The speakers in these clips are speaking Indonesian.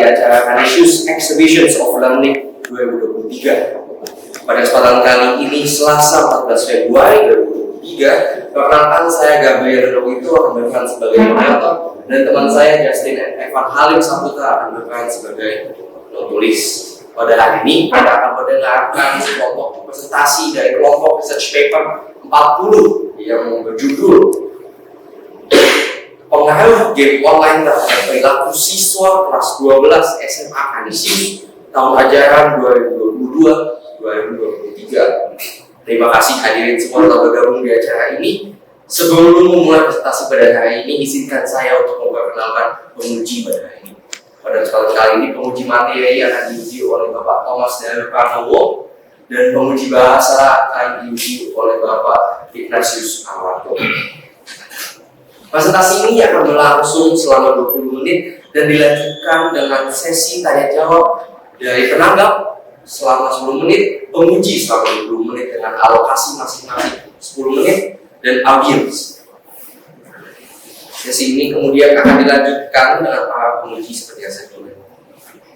acara Canisius Exhibitions of Learning 2023. Pada kesempatan kali ini Selasa 14 Februari 2023, perkenalkan saya Gabriel Rowito akan berperan sebagai moderator dan teman saya Justin Evan Halim Saputra akan berperan sebagai penulis. Pada hari ini kita akan mendengarkan sekelompok presentasi dari kelompok research paper 40 yang berjudul Pengaruh game online terhadap perilaku siswa kelas 12 SMA Canisius tahun ajaran 2022-2023. Terima kasih hadirin semua telah bergabung di acara ini. Sebelum memulai presentasi pada hari ini, izinkan saya untuk memperkenalkan penguji pada hari ini. Pada kesempatan kali ini, penguji materi akan diuji oleh Bapak Thomas Daru Pranowo dan penguji bahasa akan diuji oleh Bapak Ignatius Awarto. Presentasi ini akan berlangsung selama 20 menit dan dilanjutkan dengan sesi tanya jawab dari penanggap selama 10 menit, penguji selama 20 menit dengan alokasi masing-masing 10 menit, dan audiens. Sesi ini kemudian akan dilanjutkan dengan para penguji seperti yang saya tulis.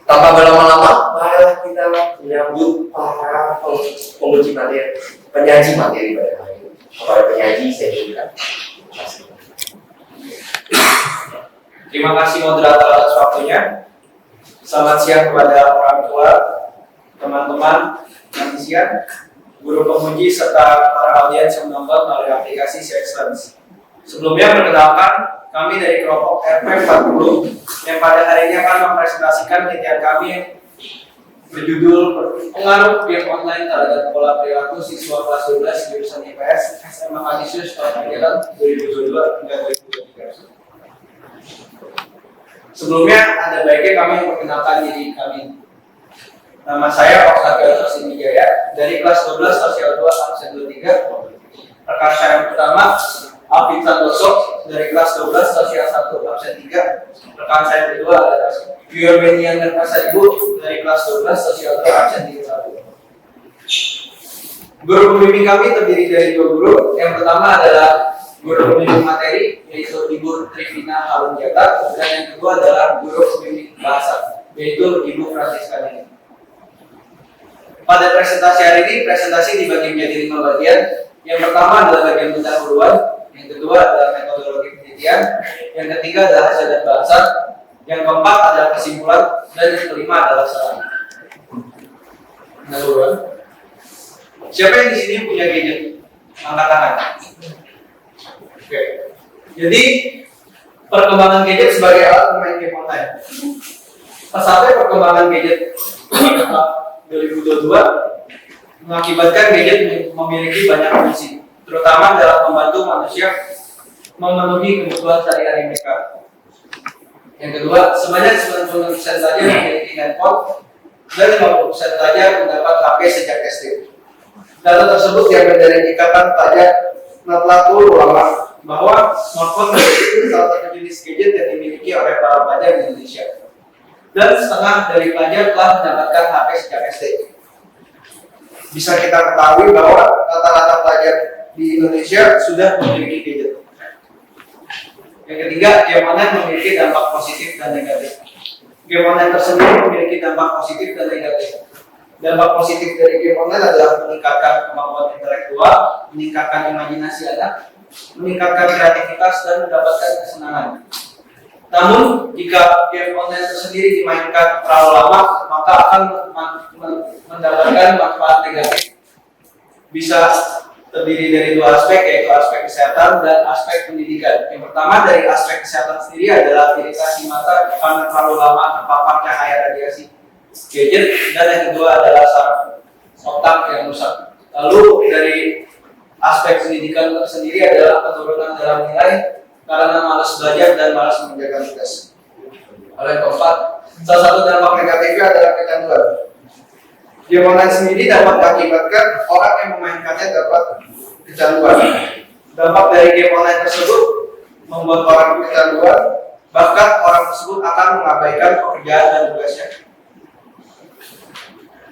Tanpa berlama-lama, marilah kita menyambut para penguji materi, penyaji materi pada hari ini. Kepada penyaji saya juga. Terima kasih moderator atas waktunya. Selamat siang kepada orang tua, teman-teman, manusia, guru penguji, serta para audiens yang menonton melalui aplikasi Sexlens. Sebelumnya perkenalkan, kami dari kelompok RP40 yang pada hari ini akan mempresentasikan penelitian kami yang berjudul Pengaruh Game Online terhadap Pola Perilaku Siswa Kelas 12 Jurusan IPS SMA Canisius tahun ajaran 2022 hingga 2023. Sebelumnya ada baiknya kami memperkenalkan diri kami. Nama saya Oksagel Sinijaya dari kelas 12 sosial 2 absen 23. Rekan saya yang pertama Alvin Santoso dari kelas 12 sosial 1 absen 3. Rekan saya yang kedua adalah Biomenian dan Pasaribu dari kelas 12 sosial 2 absen 31. Guru pembimbing kami terdiri dari dua guru. Yang pertama adalah guru pembimbing materi, yaitu Ibu Trivina Harunjata, dan yang kedua adalah guru pembimbing bahasa, yaitu Ibu Francisca Nini. Pada presentasi hari ini, presentasi dibagi menjadi 5 bagian. Yang pertama adalah bagian pendahuluan, yang kedua adalah metodologi penelitian, yang ketiga adalah hasil dan bahasa, yang keempat adalah kesimpulan, dan yang kelima adalah saran. Pendahuluan. Siapa yang di sini punya gadget? Angkat tangan. Oke. Jadi perkembangan gadget sebagai alat bermain game online. Pesatnya perkembangan gadget 2022 mengakibatkan gadget memiliki banyak fungsi, terutama dalam membantu manusia memenuhi kebutuhan sehari-hari mereka. Yang kedua, sebanyak 90% saja memiliki handphone dan 50% saja mendapat HP sejak SD. Data tersebut diambil dari ikatan pajak Natlatul Ulama bahwa smartphone itu salah satu jenis gadget yang dimiliki oleh para pelajar di Indonesia. Dan setengah dari pelajar telah mendapatkan HP sejak SD. Bisa kita ketahui bahwa rata-rata pelajar di Indonesia sudah memiliki gadget. Yang ketiga, game online memiliki dampak positif dan negatif. Game online tersendiri memiliki dampak positif dan negatif. Dampak positif dari game online adalah meningkatkan kemampuan intelektual, meningkatkan imajinasi anak, meningkatkan kreativitas, dan mendapatkan kesenangan. Namun, jika game online tersendiri dimainkan terlalu lama, maka akan mendapatkan manfaat negatif. Bisa terdiri dari dua aspek, yaitu aspek kesehatan dan aspek pendidikan. Yang pertama dari aspek kesehatan sendiri adalah iritasi mata karena terlalu lama terpapar cahaya radiasi gadget, dan yang kedua adalah saraf otak yang rusak. Lalu dari aspek pendidikan tersendiri adalah penurunan dalam nilai karena malas belajar dan malas mengerjakan tugas. Lalu yang keempat, salah satu dampak negatifnya adalah kecanduan. Game online sendiri dapat mengakibatkan orang yang memainkannya dapat kecanduan. Dampak dari game online tersebut membuat orang kecanduan, bahkan orang tersebut akan mengabaikan pekerjaan dan tugasnya.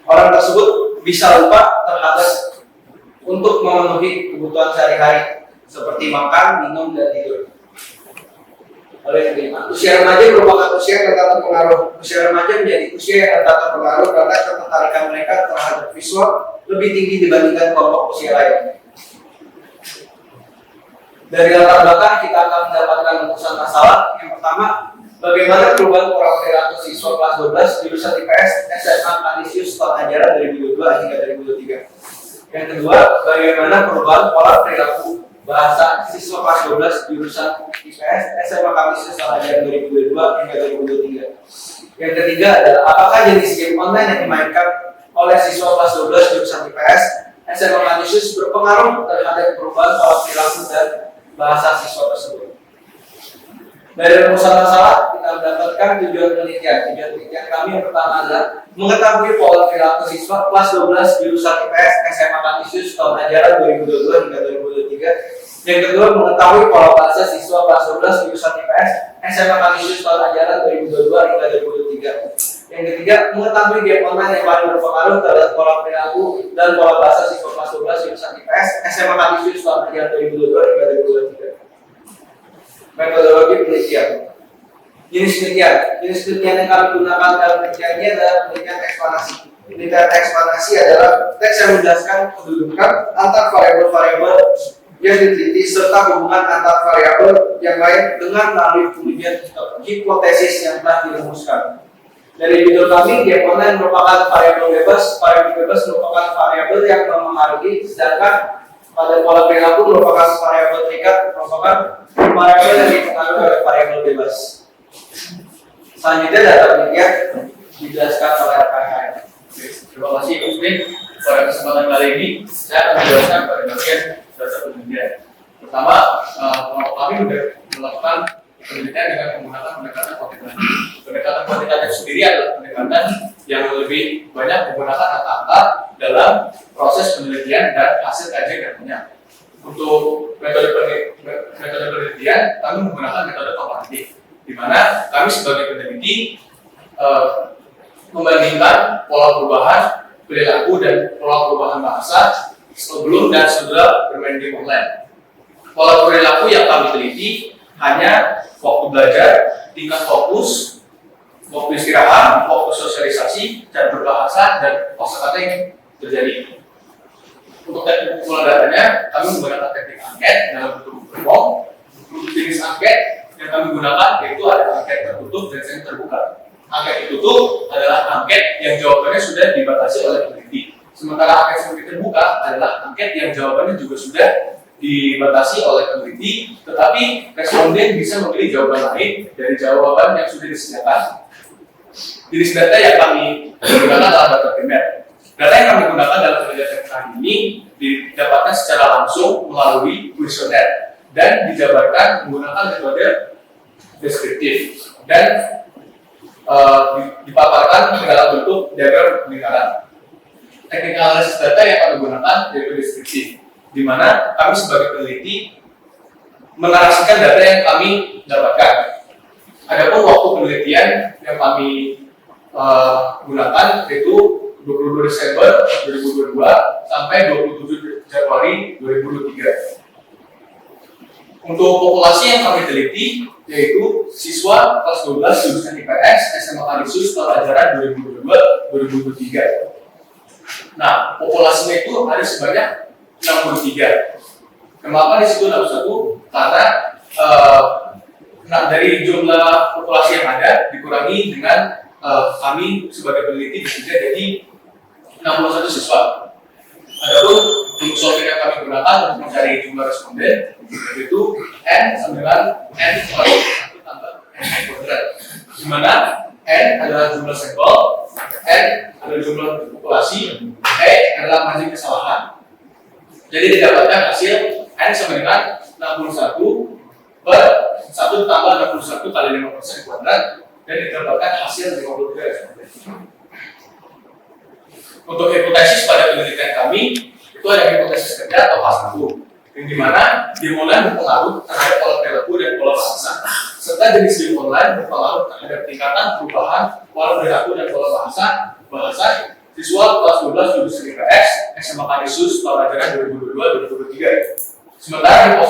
Orang tersebut bisa lupa terhadap untuk memenuhi kebutuhan sehari-hari seperti makan, minum, dan tidur. oleh lingkungan. Usia remaja merupakan usia yang rentan terpengaruh. Usia remaja menjadi usia yang rentan terpengaruh karena ketertarikan mereka terhadap visual lebih tinggi dibandingkan kelompok usia lain. Dari latar belakang kita akan mendapatkan rumusan masalah. Yang pertama, bagaimana perubahan pola perilaku siswa kelas 12 jurusan IPS SMA Kanisius tahun ajaran 2022 hingga 2023. Yang kedua, bagaimana perubahan pola perilaku bahasa siswa kelas 12 jurusan IPS SMA Kanisius tahun ajaran 2022 hingga 2023. Yang ketiga adalah apakah jenis game online yang dimainkan oleh siswa kelas 12 jurusan IPS SMA Kanisius berpengaruh terhadap perubahan pola perilaku dan bahasa siswa tersebut. Dari rumusan masalah kita mendapatkan tujuan penelitian. Tujuan penelitian kami yang pertama adalah mengetahui pola perilaku siswa kelas 12 jurusan IPS SMA Kanisius tahun ajaran 2022 hingga 2023. Yang kedua, mengetahui pola bahasa siswa kelas 12 jurusan IPS SMA Kanisius tahun ajaran 2022 hingga 2023. Yang ketiga, mengetahui game online yang paling berpengaruh terhadap pola perilaku dan pola bahasa siswa kelas 12 jurusan IPS SMA Kanisius tahun ajaran 2022 hingga 2023. Metodologi penelitian. Jenis penelitian yang kami gunakan dalam penelitian ini adalah penelitian eksplanasi. Penelitian eksplanasi adalah teks yang menjelaskan kedudukan antar variabel-variabel yang diteliti serta hubungan antar variabel yang lain dengan melalui penelitian hipotesis yang telah dirumuskan. Dari judul kami, game online merupakan variabel bebas. Variabel bebas merupakan variabel yang mempengaruhi, sedangkan pada pola perilaku merupakan variabel terikat, merupakan variabel yang dipengaruhi oleh variabel bebas. Selanjutnya data penelitian dijelaskan oleh rekan-rekan. Terima kasih Mas Bin. Pada kesempatan kali ini saya akan menjelaskan pada bagian data penelitian. Pertama, kelompok kami sudah melakukan penelitian dengan menggunakan pendekatan kuantitatif. Pendekatan kuantitatif sendiri adalah pendekatan yang lebih banyak menggunakan angka-angka dalam proses penelitian dan hasil kajian yang punya. Untuk metode penelitian, kami menggunakan metode komparatif, di mana kami sebagai peneliti membandingkan pola perubahan perilaku dan pola perubahan bahasa sebelum dan setelah bermain game online. Pola perilaku yang kami teliti hanya waktu belajar, tingkat fokus, waktu istirahat, waktu sosialisasi, dan berbahasa, dan kosakata yang terjadi. Untuk teknik pengumpulan datanya, kami menggunakan teknik angket dalam bentuk form. Untuk jenis angket yang kami gunakan yaitu ada angket tertutup dan yang terbuka. Angket tertutup adalah angket yang jawabannya sudah dibatasi oleh peneliti. Sementara angket seperti terbuka adalah angket yang jawabannya juga sudah dibatasi oleh peneliti, tetapi responden bisa memilih jawaban lain dari jawaban yang sudah disediakan. Jenis data yang kami gunakan adalah data primer. Data yang kami gunakan dalam penelitian kali ini didapatkan secara langsung melalui kuesioner dan dijabarkan menggunakan metode deskriptif dan dipaparkan dalam bentuk diagram lingkaran. Teknik analisis data yang kami gunakan yaitu deskriptif, di mana kami sebagai peneliti menarasikan data yang kami dapatkan. Adapun waktu penelitian yang kami gunakan yaitu 22 Desember 2022 sampai 27 Januari 2023. Untuk populasi yang kami teliti yaitu siswa kelas 12 jurusan IPS SMA Kanisius tahun ajaran 2022-2023. Nah, populasinya itu ada sebanyak 63. Kenapa di situ 61? Karena dari jumlah populasi yang ada dikurangi dengan kami sebagai peneliti bekerja jadi 61 siswa. Adapun untuk software yang kami gunakan untuk mencari jumlah responden yaitu N sembilan N tambah N kuadrat, di mana N adalah jumlah sampel, N adalah jumlah populasi, E adalah margin kesalahan. Jadi didapatkan hasil N sama dengan 61 per 1 tambah 61 kali 5% kuadrat dan didapatkan hasil 53 responden. Untuk hipotesis pada penelitian kami itu ada hipotesis kerja atau H1 yang dimana game online berpengaruh terhadap pola perilaku dan pola bahasa serta jenis game online berpengaruh terhadap tingkatan perubahan pola perilaku dan pola bahasa siswa kelas 12 jurusan IPS SMA Kanisius tahun ajaran 2022-2023. Sementara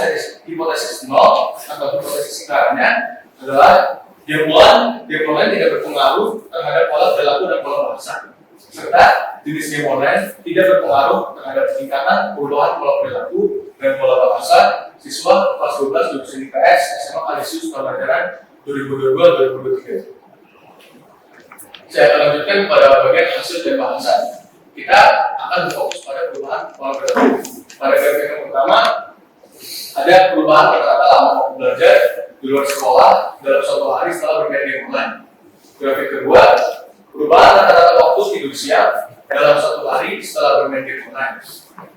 hipotesis 0 atau hipotesis lingkarannya adalah game online tidak berpengaruh terhadap pola perilaku dan pola bahasa, serta jenis game online tidak berpengaruh terhadap tingkatan perubahan pola perilaku dan pola bahasa siswa kelas 12 jurusan IPS SMA Kalisius Pembelajaran 2022-2023. Saya akan lanjutkan kepada bagian hasil dan bahasa. Kita akan berfokus pada perubahan pola perilaku. Pada grafik yang pertama, ada perubahan rata-rata lama belajar di luar sekolah dalam suatu hari setelah bermain game online. Grafik kedua, perubahan rata-rata waktu tidur siang dalam satu hari setelah bermain game online.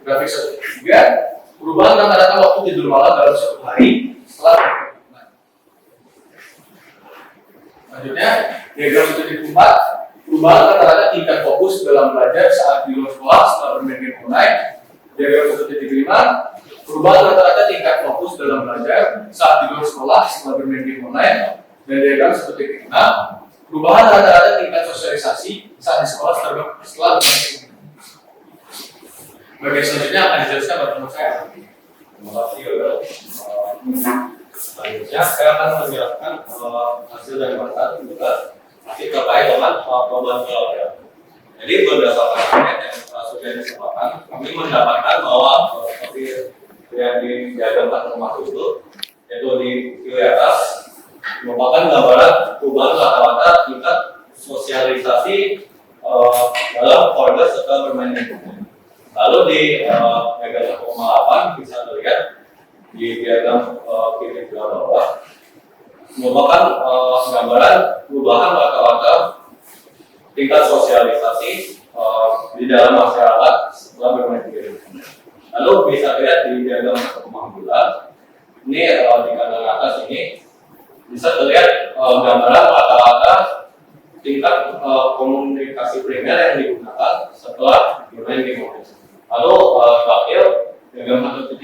Grafik ketiga, perubahan rata-rata waktu tidur malam dalam satu hari setelah bermain game online. Selanjutnya, diagram 1.4, perubahan rata-rata tingkat fokus dalam belajar saat di luar sekolah setelah bermain game online. Diagram 1.5, perubahan rata-rata tingkat fokus dalam belajar saat di luar sekolah setelah bermain game online. Dan diagram 1.6, perubahan rata-rata tingkat sosialisasi saat di sekolah setelah bermain game. Bagian selanjutnya akan dijelaskan oleh teman saya. Terima kasih, Yoga. Selanjutnya saya akan menjelaskan hasil dari bahasa juga masih terkait dengan perubahan pola perilaku. Jadi berdasarkan riset yang sudah disebutkan, kami mendapatkan bahwa seperti yang di diagram termasuk itu, yaitu di kiri atas, merupakan gambaran perubahan rata-rata tingkat sosialisasi dalam keluarga setelah bermain game. Lalu di diagram 1,8 bisa terlihat di diagram kiri bawah merupakan gambaran perubahan rata-rata tingkat sosialisasi di dalam masyarakat setelah bermain game. Lalu bisa lihat di diagram 1,9 ini di kanan atas ini bisa terlihat gambaran rata-rata tingkat komunikasi primer yang digunakan setelah bermain game. Lalu terakhir diagram 1.10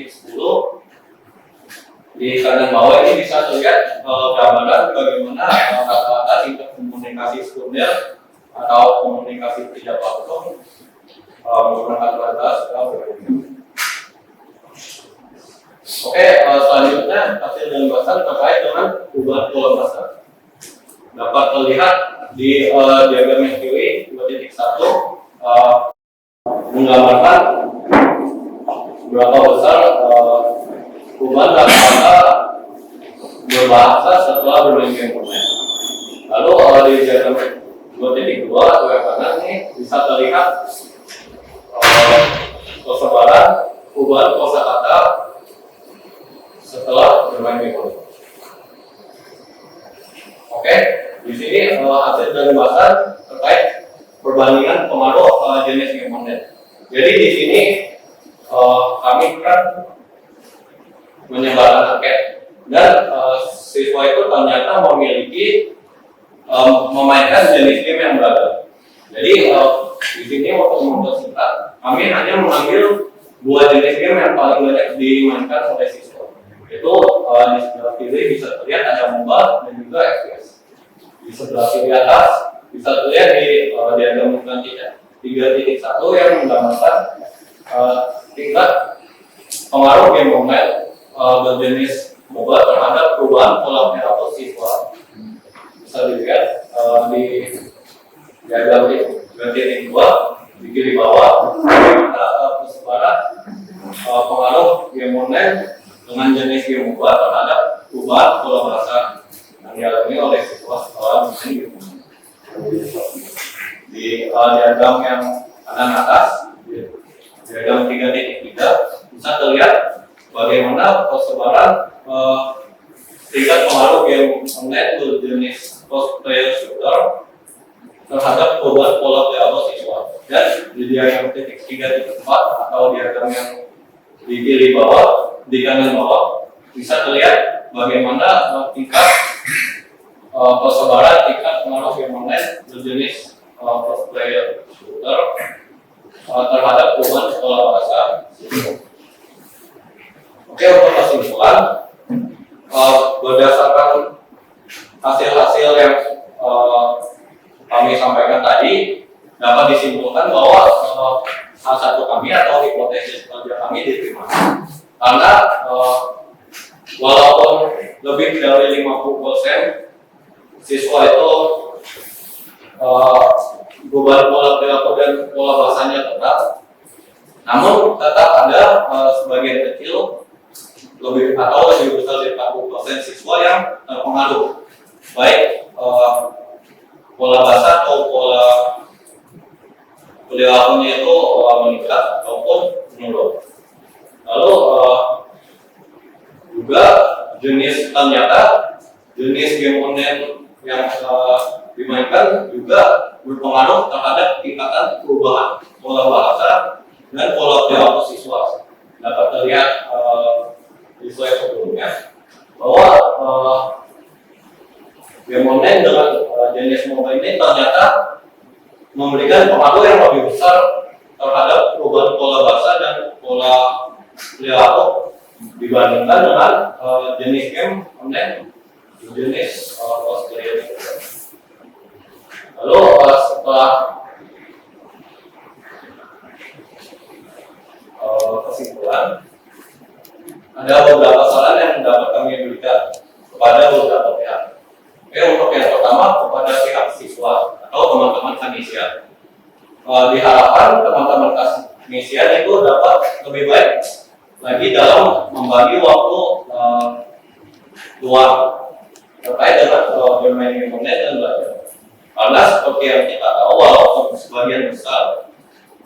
di kanan bawah ini bisa terlihat gambaran bagaimana rata-rata tingkat komunikasi sekunder atau komunikasi tidak langsung menggunakan bahasa setelah bermain game. Oke, selanjutnya hasil dari bahasa terkait dengan perubahan pola bahasa. Dapat terlihat di diagram yang kiri 2.1 menggambarkan berapa besar perubahan rata-rata berbahasa setelah bermain game online. Lalu di diagram 2.2 yang kanan ini bisa terlihat persebaran perubahan kosakata setelah bermain game online. Oke, di sini hasil dari bahasan terkait perbandingan pengaruh jenis game online. Jadi di sini kami kan menyebarkan angket dan siswa itu ternyata memiliki memainkan jenis game yang beragam. Jadi di sini waktu mempersingkat, kami hanya mengambil dua jenis game yang paling banyak dimainkan oleh siswa. Itu di sebelah kiri bisa terlihat ada MOBA dan juga FPS. Di sebelah kiri atas bisa terlihat di diagram selanjutnya 3.1 yang menggambarkan tingkat pengaruh game online berjenis MOBA terhadap perubahan pola perilaku siswa. Bisa dilihat di diagram 3.2 di kiri bawah bagaimana persebaran pengaruh game online dengan jenis game MOBA terhadap perubahan pola bahasa yang dialami oleh siswa setelah bermain game. Di diagram yang kanan atas, diagram 3.3 bisa terlihat bagaimana persebaran tingkat pengaruh game online berjenis cross-player shooter terhadap perubahan pola perilaku siswa. Dan di diagram 3.4 atau diagram yang di kiri bawah, di kanan bawah bisa terlihat bagaimana tingkat persebaran tingkat pengaruh game online berjenis cross-player shooter terhadap perubahan pola bahasa siswa. Oke, untuk kesimpulan berdasarkan hasil-hasil yang kami sampaikan tadi dapat disimpulkan bahwa salah satu kami atau hipotesis kerja kami diterima karena walaupun lebih dari 50% siswa itu beban pola perilaku dan pola bahasanya tetap, namun tetap ada sebagian kecil lebih besar dari 40% siswa yang terpengaruh, baik pola bahasa atau pola perilakunya itu meningkat ataupun menurun. Lalu juga ternyata jenis game online yang dimainkan juga berpengaruh terhadap tingkatan perubahan pola bahasa dan pola perilaku siswa. Dapat terlihat di slide sebelumnya bahwa game online dengan jenis mobile ini ternyata memberikan pengaruh yang lebih besar terhadap perubahan pola bahasa dan pola perilaku dibandingkan dengan jenis game online jenis cosplayer. Lalu setelah kesimpulan, ada beberapa saran yang dapat kami berikan kepada beberapa pihak. Oke, untuk yang pertama kepada pihak siswa atau teman-teman kanisian. Diharapkan teman-teman kanisian itu dapat lebih baik lagi dalam membagi waktu luang terkait dengan bermain game online dan belajar. Karena seperti yang kita tahu, walaupun sebagian besar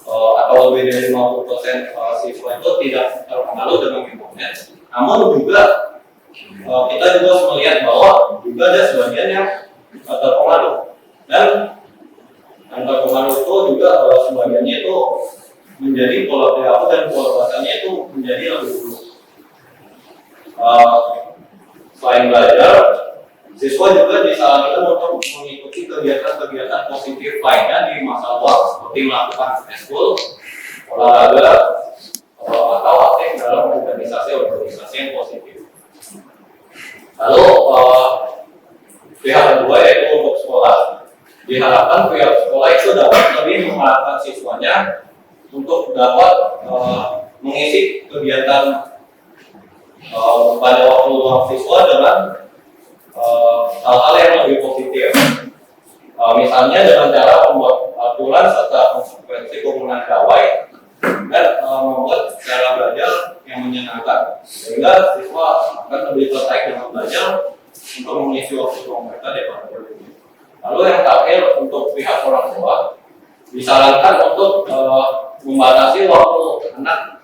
atau lebih dari 50% siswa itu tidak terpengaruh dengan game online, namun juga kita juga harus melihat bahwa juga ada sebagian yang terpengaruh, dan yang terpengaruh itu juga sebagiannya itu menjadi pola perilaku dan pola bahasanya itu menjadi lebih buruk. Selain belajar, siswa juga disarankan untuk mengikuti kegiatan-kegiatan positif lainnya di masa luang seperti melakukan ekskul, olahraga, atau aktif dalam organisasi yang positif. Lalu pihak kedua yaitu untuk sekolah, diharapkan pihak sekolah itu dapat lebih mengarahkan siswanya untuk dapat mengisi kegiatan pada waktu luang siswa dengan hal-hal yang lebih positif. Misalnya dengan cara membuat aturan serta konsekuensi penggunaan gawai dan membuat cara belajar yang menyenangkan, sehingga siswa akan lebih tertarik dengan belajar untuk mengisi waktu luang mereka daripada bermain. Lalu yang terakhir untuk pihak orang tua, disarankan untuk membatasi waktu anak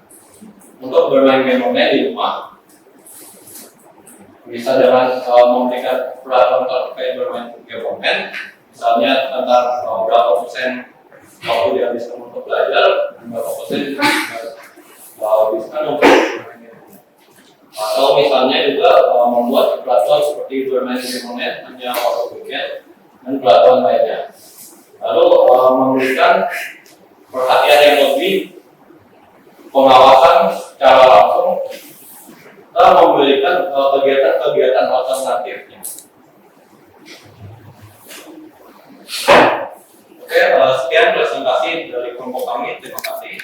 untuk bermain game online di rumah. Bisa dengan memberikan peraturan terkait bermain game online, misalnya tentang berapa persen waktu dihabiskan untuk belajar dan berapa persen dihabiskan untuk bermain game online. Atau misalnya juga membuat peraturan seperti bermain game online hanya waktu weekend dan peraturan lainnya. Lalu memberikan perhatian yang lebih, pengawasan secara langsung, dan memberikan kegiatan-kegiatan alternatifnya. Oke, sekian presentasi dari kelompok kami. Terima kasih.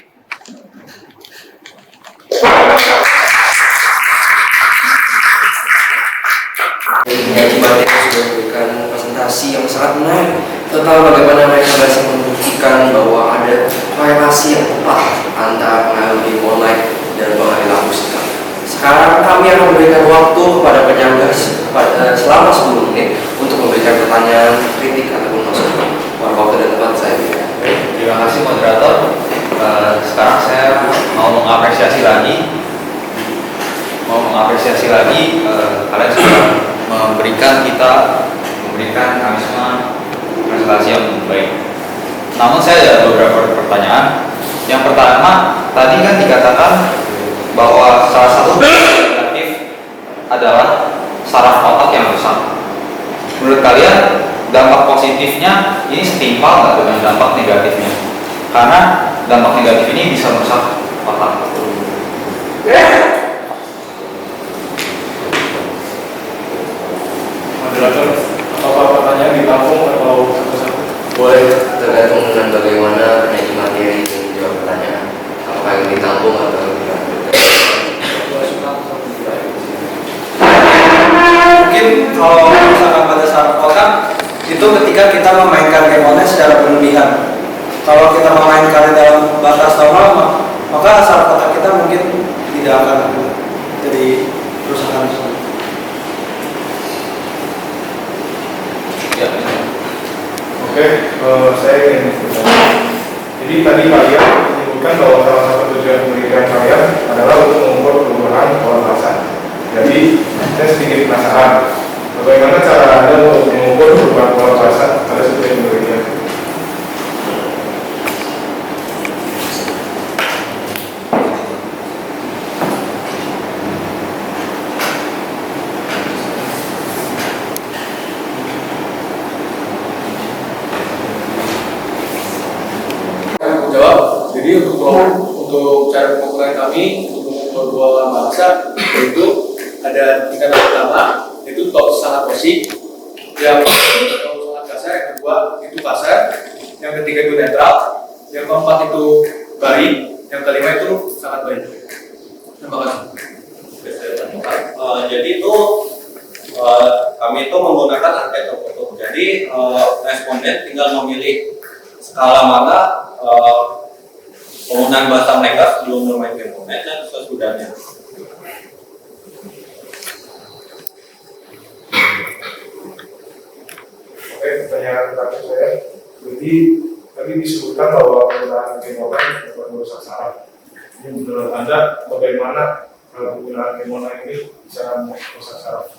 Batik sudah memberikan presentasi yang sangat menarik tentang bagaimana mereka berhasil membuktikan bahwa ada korelasi yang tepat antara pengaruh game online dan pengaruh laku sekarang. Sekarang kami akan memberikan waktu kepada penyangga selama 10 menit untuk memberikan pertanyaan, kritik, ataupun masukan. Waktu dan tempat saya berikan. Terima kasih moderator. Sekarang saya mau mengapresiasi lagi kalian sudah memberikan kami semua presentasi yang baik. Namun saya ada beberapa pertanyaan. Yang pertama, tadi kan dikatakan bahwa salah satu negatif adalah saraf otak yang rusak. Menurut kalian dampak positifnya ini setimpal nggak dengan dampak negatifnya? Karena dampak negatif ini bisa merusak otak. Moderator, apakah pertanyaan ditampung atau satu-satu? Boleh, tergantung dengan bagaimana penyaji materi menjawab pertanyaan. Apakah yang ditampung atau tidak? kita memainkan dalam batas normal, maka saraf otak kita mungkin tidak akan jadi kerusakan. Ya. Oke, saya ingin bertanya. Jadi tadi kalian menyebutkan bahwa salah satu tujuan pendidikan kalian adalah untuk mengukur perubahan pola bahasa. Jadi saya sedikit penasaran, bagaimana cara Anda untuk mengukur perubahan pola bahasa pada subjek pendidikan? Jawab. Jadi untuk cara pengukuran kami untuk mengukur dua bahasa itu ada tingkatan pertama itu sangat basic, yang sangat kasar, yang kedua itu kasar, yang ketiga itu netral, yang keempat itu baik, yang kelima itu sangat baik. Terima kasih. Jadi itu kami itu menggunakan angket tertutup. Jadi responden tinggal memilih skala mana penggunaan bahasa mereka sebelum bermain komponen dan sesudahnya. Oke, pertanyaan terakhir saya. Jadi tadi disebutkan bahwa penggunaan kemonen dapat merusak saraf. Ini menurut Anda bagaimana penggunaan kemonen ini bisa merusak saraf?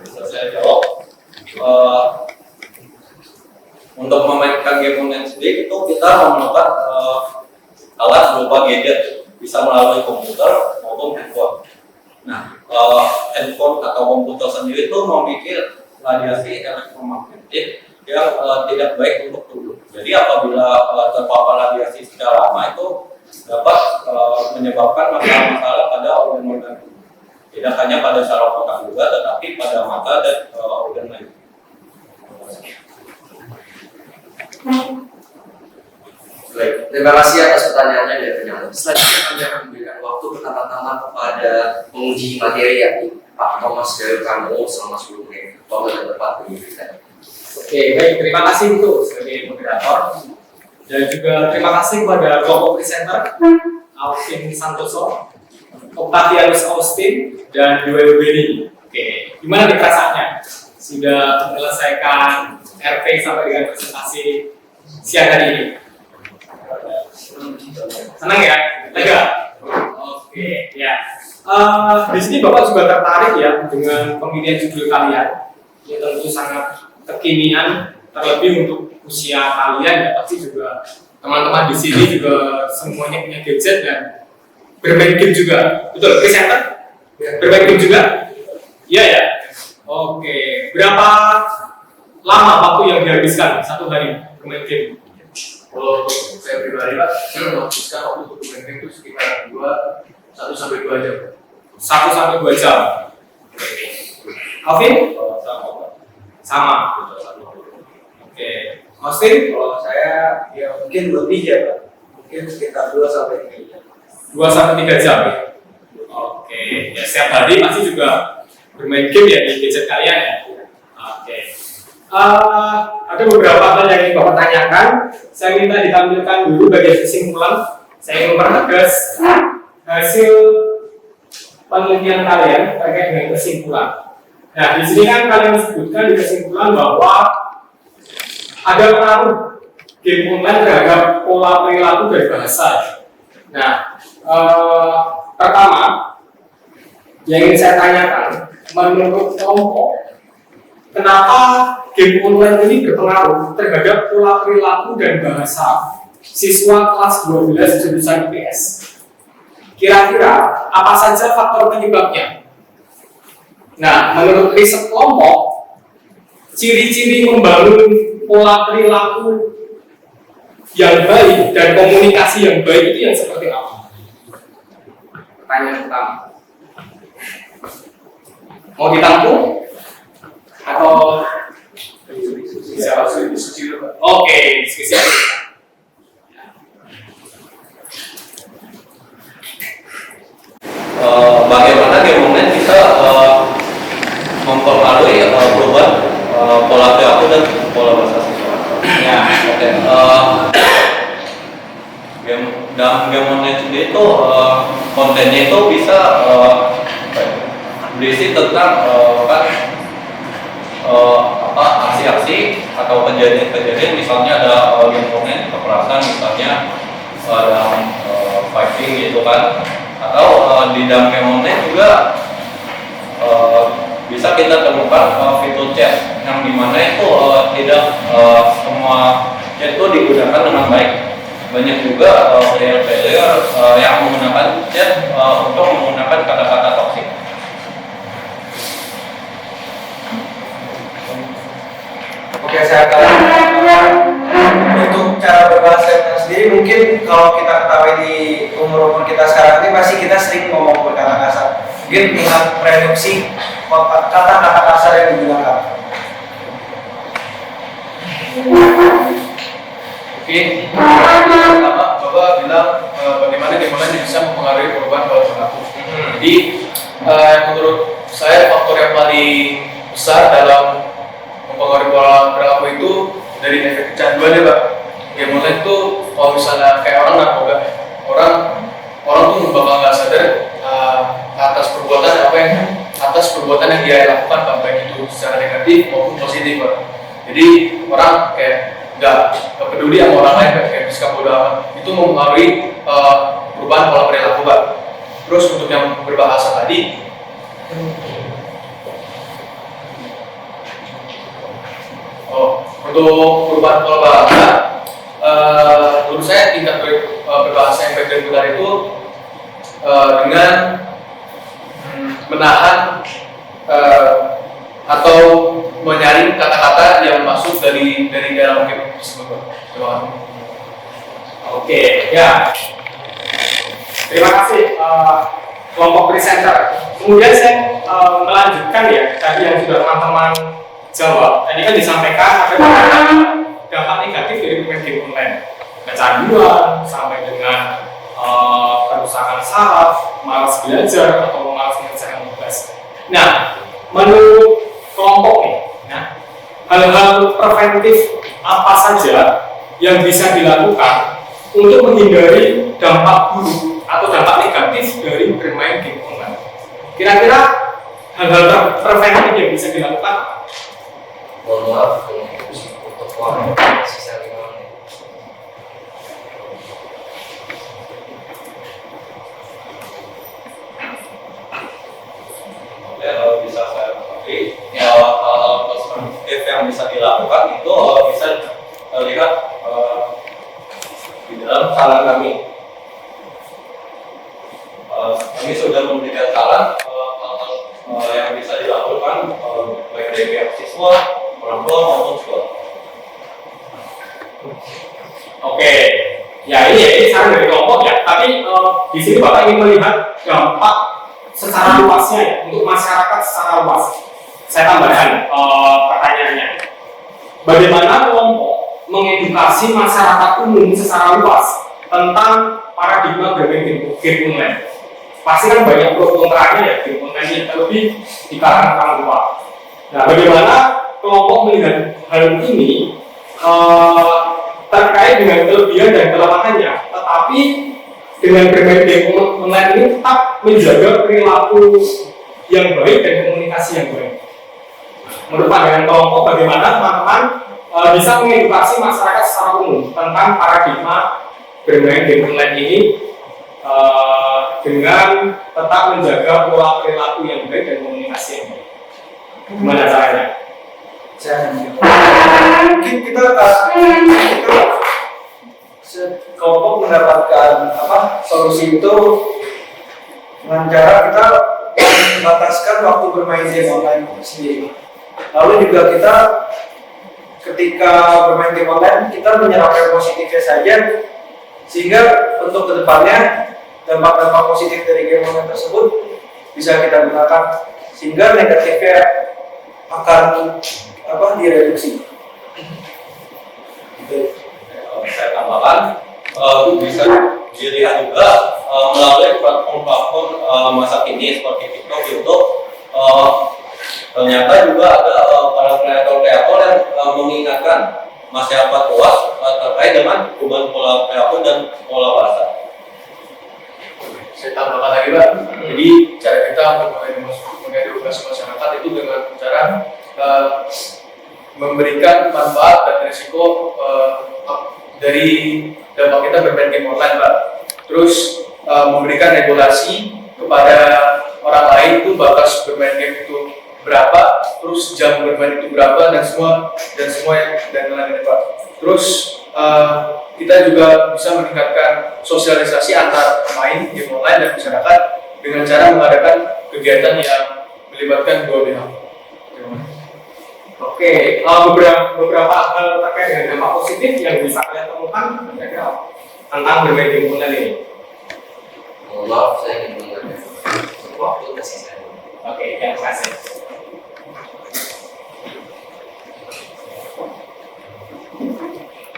Bisa saya jawab. Untuk memainkan game online sendiri itu kita memerlukan alat berupa gadget, bisa melalui komputer maupun handphone. Nah, handphone atau komputer sendiri itu memiliki radiasi elektromagnetik yang tidak baik untuk tubuh. Jadi apabila terpapar radiasi secara lama itu dapat menyebabkan masalah-masalah pada organ-organ tubuh. Tidak hanya pada saraf otak juga, tetapi pada mata dan organ lain. Baik, terima kasih atas pertanyaannya dan penjelasan. Selanjutnya kami akan memberikan waktu pertama-tama kepada penguji materi yakni Pak Thomas dari Kamo selama 10 menit. Waktu dan tempat penyidikan. Oke, baik, terima kasih itu sebagai moderator dan juga terima kasih kepada kelompok presenter Austin Santoso, Octavianus Austin dan Dwi Beni. Oke, gimana nih perasaannya? Sudah menyelesaikan RP sampai dengan presentasi siang hari ini? Senang ya? Lega? Oke, ya. Di sini Bapak juga tertarik ya dengan pemilihan judul kalian. Ya tentu sangat kekinian, terlebih untuk usia kalian ya pasti juga teman-teman di sini juga semuanya punya gadget dan bermain game juga. Betul, presenter? Bermain game juga? Iya ya. Oke, berapa lama waktu yang dihabiskan satu hari bermain game? Kalau saya pribadi Pak, saya menghabiskan waktu untuk bermain game itu sekitar 1 sampai 2 jam. 1 sampai 2 jam. Alvin? Sama. Oke. Austin? Kalau saya ya mungkin lebih ya Pak, mungkin sekitar 2 sampai 3 jam. 2 sampai 3 jam ya? Oke, ya setiap hari pasti juga bermain game ya di gadget kalian ya? Oke. Ada beberapa hal yang ingin Bapak tanyakan. Saya minta ditampilkan dulu bagian kesimpulan. Saya ingin mempertegas hasil penelitian kalian terkait dengan kesimpulan. Nah, di sini kan kalian sebutkan di kesimpulan bahwa ada pengaruh game online terhadap pola perilaku dan bahasa. Nah, pertama yang ingin saya tanyakan, menurut kelompok, kenapa game online ini berpengaruh terhadap pola perilaku dan bahasa siswa kelas 12 jurusan IPS? Kira-kira apa saja faktor penyebabnya? Nah, menurut riset kelompok, ciri-ciri membangun pola perilaku yang baik dan komunikasi yang baik itu yang seperti apa? Pertanyaan pertama. Mau ditampung? Atau diskusi dulu? Oke, diskusi. Bagaimana game online bisa mempengaruhi perubahan pola perilaku dan pola Oke, dalam game online sendiri itu kontennya itu bisa berisi tentang aksi-aksi atau kejadian-kejadian, misalnya ada game online kekerasan, misalnya dalam fighting gitu kan, atau di dalam game online juga bisa kita temukan fitur chat yang dimana itu tidak semua chat itu digunakan dengan baik. Banyak juga player-player yang menggunakan chat untuk menggunakan kata-kata toksik. Oke, saya akan untuk cara berbahasa sendiri. Mungkin kalau kita ketahui di umur kita sekarang ini masih kita sering ngomong berkata kasar. Mungkin dengan reduksi kata-kata kasar yang digunakan. Oke, pertama Bapak bilang bagaimana game online bisa mempengaruhi perubahan pola perilaku. Jadi menurut saya faktor yang paling besar dalam mempengaruhi pola perilaku itu dari efek kecanduan ya Pak. Game online itu kalau misalnya kayak orang narkoba, orang tuh bakal nggak sadar atas perbuatan yang dia lakukan, baik itu secara negatif maupun positif Pak. Jadi orang kayak nggak peduli sama orang lain, kayak bersikap bodoh amat. Itu mempengaruhi perubahan pola perilaku Pak. Terus untuk yang berbahasa tadi, untuk perubahan pola bahasa, menurut saya tingkat berbahasa yang baik dan benar itu dengan menahan atau menyaring kata-kata yang masuk dari dalam game tersebut. Oke, ya. Terima kasih kelompok presenter. Kemudian saya melanjutkan ya tadi yang sudah teman-teman jawab. Tadi kan disampaikan ada dampak negatif dari bermain game online, kecanduan sampai dengan kerusakan saraf, malas belajar atau malas menyelesaikan tugas. Nah, menurut kelompok nih, hal-hal preventif apa saja yang bisa dilakukan untuk menghindari dampak buruk atau dampak negatif dari bermain game online? Kira-kira hal-hal preventif yang bisa dilakukan? Mohon maaf untuk waktu sisa 5 menit. Oke, bisa saya ketahui hal-hal positif yang bisa dilakukan itu bisa lihat di dalam saran kami. Kami sudah memberikan saran hal-hal yang bisa dilakukan baik dari pihak siswa, orang tua maupun sekolah. Oke, ya ini saran dari kelompok ya. Tapi di sini Bapak ingin melihat dampak secara luasnya ya untuk masyarakat secara luas. Saya tambahkan pertanyaannya, bagaimana kelompok mengedukasi masyarakat umum secara luas tentang paradigma bermain game online? Pasti kan banyak pro kontranya ya game online ini, terlebih di kalangan orang tua. Nah, bagaimana kelompok melihat hal ini terkait dengan kelebihan dan kelemahannya, tetapi dengan bermain game online ini tetap menjaga perilaku yang baik dan komunikasi yang baik. Menurut pandangan kelompok, bagaimana teman-teman bisa mengedukasi masyarakat secara umum tentang paradigma bermain game online ini dengan tetap menjaga pola perilaku yang baik dan komunikasi yang baik? Gimana caranya? Mungkin kita kelompok mendapatkan solusi itu dengan cara kita membataskan waktu bermain game online sendiri. Lalu juga kita ketika bermain game online kita menyerapkan positifnya saja, sehingga untuk kedepannya dampak-dampak positif dari game online tersebut bisa kita gunakan, sehingga negatifnya akan direduksi. Saya tambahkan bisa dilihat juga melalui platform-platform masa kini seperti TikTok, YouTube. Ternyata juga ada para kreator-kreator yang mengingatkan masyarakat luas terkait dengan perubahan pola perilaku dan pola bahasa. Saya tambahkan lagi Pak, jadi cara kita untuk mengedukasi masyarakat itu dengan cara memberikan manfaat dan risiko dari dampak kita bermain game online Pak. Terus memberikan regulasi kepada orang lain itu batas bermain game itu berapa, terus jam bermain itu berapa dan semua yang dan lain-lain Pak. Terus kita juga bisa meningkatkan sosialisasi antar pemain game online dan masyarakat dengan cara mengadakan kegiatan yang melibatkan dua pihak. Oke, beberapa hal terkait dengan dampak positif yang bisa kalian temukan tentang bermain game online ini. Mohon maaf, saya ingin mengingatkan waktu masih saya. Oke, terima kasih.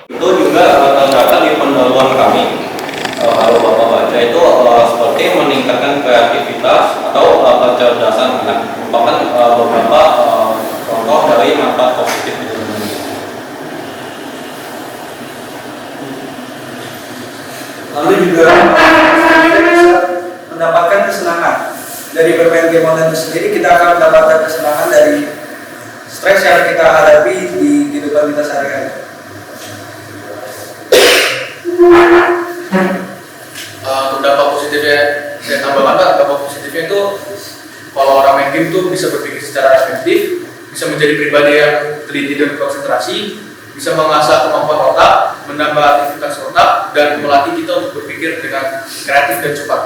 Itu juga ternyata di pendahuluan kami kalau Bapak baca itu seperti meningkatkan kreativitas atau kecerdasan anak. Bahkan beberapa contoh dari manfaat positif itu. Lalu juga kita bisa mendapatkan kesenangan dari bermain game online itu sendiri. Kita akan mendapatkan kesenangan dari stres yang kita hadapi di kehidupan kita sehari-hari. Untuk dampak positifnya saya tambahkan Pak, dampak positifnya itu kalau orang main game itu bisa berpikir secara efektif, bisa menjadi pribadi yang teliti dan konsentrasi, bisa mengasah kemampuan otak, menambah aktivitas otak, dan melatih kita untuk berpikir dengan kreatif dan cepat.